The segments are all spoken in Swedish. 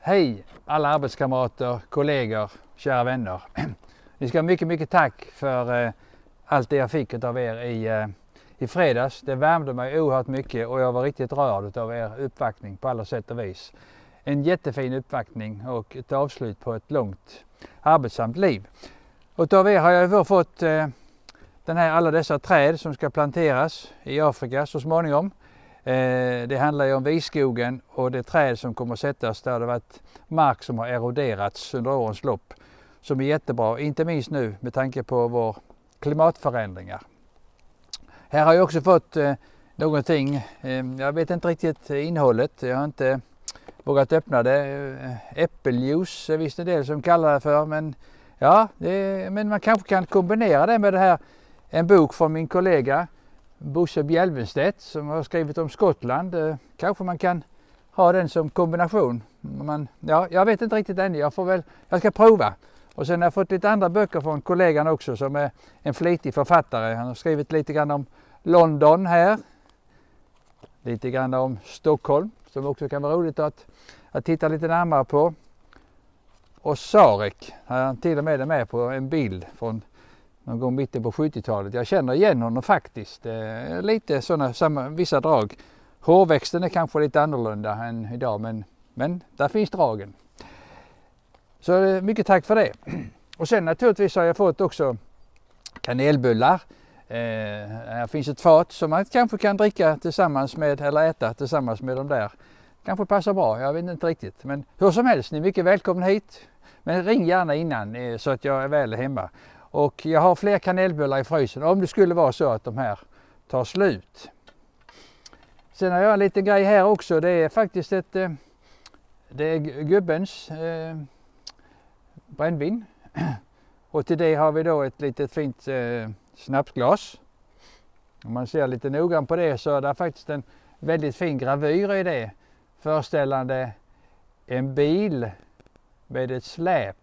Hej alla arbetskamrater, kollegor, kära vänner. Ni ska ha mycket tack för allt det jag fick av er i fredags. Det värmde mig oerhört mycket och jag var riktigt rörd av er uppvaktning på alla sätt och vis. En jättefin uppvaktning och ett avslut på ett långt arbetsamt liv. Och av er har jag fått alla dessa träd som ska planteras i Afrika så småningom. Det handlar ju om viskogen och det träd som kommer att sättas där det varit mark som har eroderats under årens lopp. Som är jättebra, inte minst nu med tanke på vår klimatförändringar. Här har jag också fått någonting, jag vet inte riktigt innehållet, jag har inte vågat öppna det. Äppeljuice är visst en del som kallar det för, men ja, men man kanske kan kombinera det med det här, en bok från min kollega Bosse Bjelvenstedt som har skrivit om Skottland. Kanske man kan ha den som kombination. Jag vet inte riktigt ännu, jag ska prova. Och sen har jag fått lite andra böcker från kollegan också som är en flitig författare. Han har skrivit lite grann om London här. Lite grann om Stockholm som också kan vara roligt att titta lite närmare på. Och Sarek har han till och med på en bild från någon gång mitten på 70-talet. Jag känner igen honom faktiskt. Lite sådana vissa drag. Hårväxten är kanske lite annorlunda än idag men där finns dragen. Så mycket tack för det. Och sen naturligtvis har jag fått också kanelbullar. Här finns ett fat som man kanske kan dricka tillsammans med eller äta tillsammans med de där. Kanske passar bra, jag vet inte riktigt. Men hur som helst, ni är mycket välkomna hit. Men ring gärna innan så att jag är väl hemma. Och jag har fler kanelbullar i frysen om det skulle vara så att de här tar slut. Sen har jag en liten grej här också. Det är faktiskt det är gubbens brännvin. Och till det har vi då ett litet fint snapsglas. Om man ser lite noggrant på det så är det faktiskt en väldigt fin gravyr i det. Föreställande en bil med ett släp.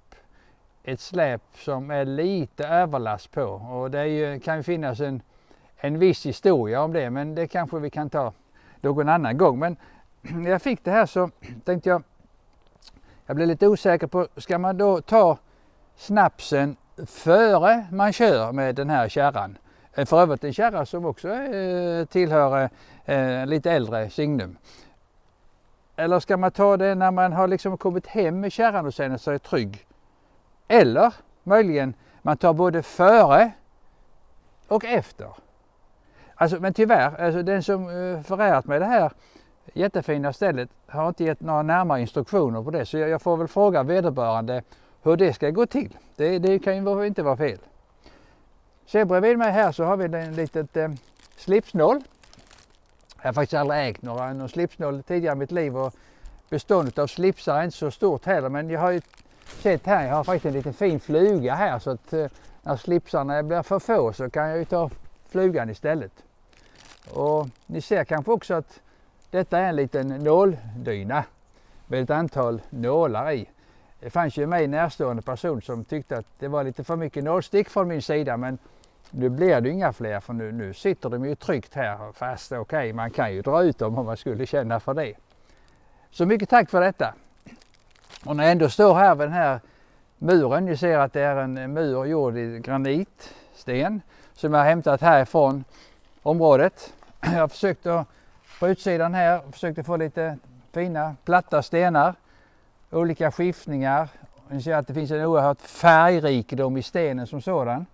Ett släp som är lite överlast på. Och det kan ju finnas en viss historia om det. Men det kanske vi kan ta någon annan gång. Men när jag fick det här så tänkte jag blev lite osäker på, ska man då ta snapsen före man kör med den här kärran? För övrigt en kärra som också tillhör lite äldre signum. Eller ska man ta det när man har liksom kommit hem med kärran och känner sig trygg? Eller möjligen man tar både före och efter. Alltså, men tyvärr, alltså den som förärat mig det här jättefina stället har inte gett några närmare instruktioner på det. Så jag får väl fråga vederbörande hur det ska gå till. Det kan ju inte vara fel. Sen bredvid mig här så har vi en litet slipsnål. Jag har faktiskt aldrig ägt någon slipsnål tidigare i mitt liv och beståndet av slipsar är inte så stort heller. Men jag har ju sett här, jag har faktiskt en liten fin fluga här så att när slipsarna blir för få så kan jag ju ta flugan istället. Och ni ser kanske också att detta är en liten nåldyna med ett antal nålar i. Det fanns ju mig närstående person som tyckte att det var lite för mycket nålstick från min sida, men nu blir det inga fler för nu sitter de ju tryggt här fast okej, man kan ju dra ut dem om man skulle känna för det. Så mycket tack för detta. Och när jag ändå står här vid den här muren, ni ser att det är en mur gjord i granitsten som jag har hämtat härifrån området. Jag har försökt att på utsidan här försökt att få lite fina platta stenar, olika skiftningar. Ni ser att det finns en oerhört färgrikedom i stenen som sådan.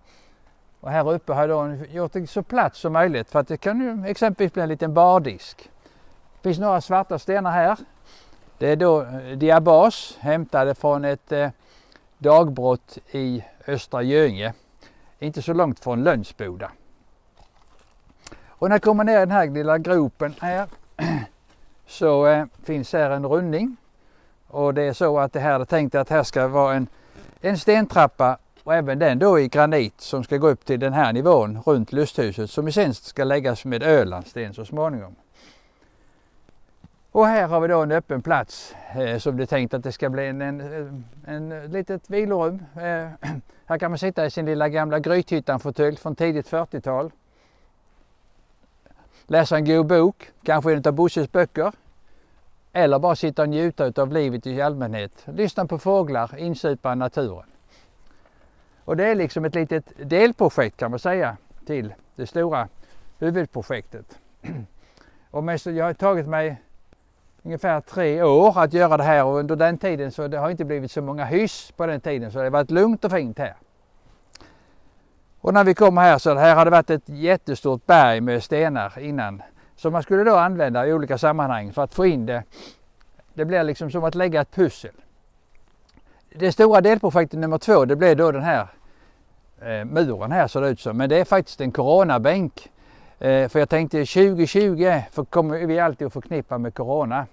Och här uppe har jag då gjort det så platt som möjligt för att det kan ju exempelvis bli en liten bardisk. Det finns några svarta stenar här. Det är då diabas hämtade från ett dagbrott i Östra Göinge. Inte så långt från Lönsboda. Och när jag kommer ner i den här lilla gropen här så finns här en rundning. Och det är så att det här är tänkt att här ska vara en stentrappa och även den då i granit som ska gå upp till den här nivån runt lusthuset som i sen ska läggas med Ölandsten så småningom. Och här har vi då en öppen plats som det är tänkt att det ska bli en litet vilorum. Här kan man sitta i sin lilla gamla Grythyttan-fåtölj från tidigt 40-tal. Läsa en god bok, kanske en av Bosses böcker. eller bara sitta och njuta av livet i allmänhet. Lyssna på fåglar, insupa i naturen. Och det är liksom ett litet delprojekt kan man säga till det stora huvudprojektet. Och jag har tagit mig ungefär 3 år att göra det här och under den tiden så det har inte blivit så många hyss på den tiden så det har varit lugnt och fint här. Och när vi kommer här så här har det varit ett jättestort berg med stenar innan som man skulle då använda i olika sammanhang för att få in det. Det blir liksom som att lägga ett pussel. Det stora delprojektet nummer 2 det blev då den här muren här ser det ut som. Men det är faktiskt en coronabänk. För jag tänkte 2020 kommer vi alltid att förknippa med corona.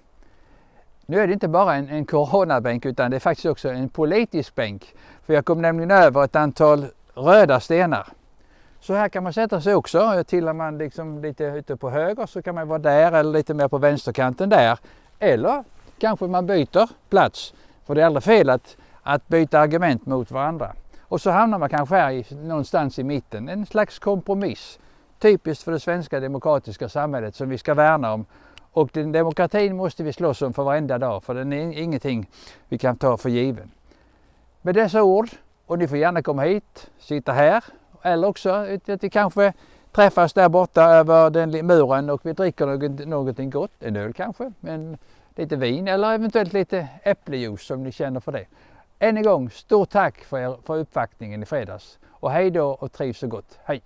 Nu är det inte bara en coronabänk utan det är faktiskt också en politisk bänk. För jag kom nämligen över ett antal röda stenar. Så här kan man sätta sig också. Tillhör man liksom lite ute på höger så kan man vara där eller lite mer på vänsterkanten där. Eller kanske man byter plats. För det är aldrig fel att byta argument mot varandra. Och så hamnar man kanske här någonstans i mitten. En slags kompromiss. Typiskt för det svenska demokratiska samhället som vi ska värna om. Och den demokratin måste vi slåss om för varenda dag. För den är ingenting vi kan ta för given. Med dessa ord, och ni får gärna komma hit, sitta här. Eller också att vi kanske träffas där borta över den muren och vi dricker någonting gott. En öl kanske, lite vin eller eventuellt lite äppeljuice om ni känner för det. Än en gång, stort tack för uppvaktningen i fredags. Och hej då och trivs så gott. Hej!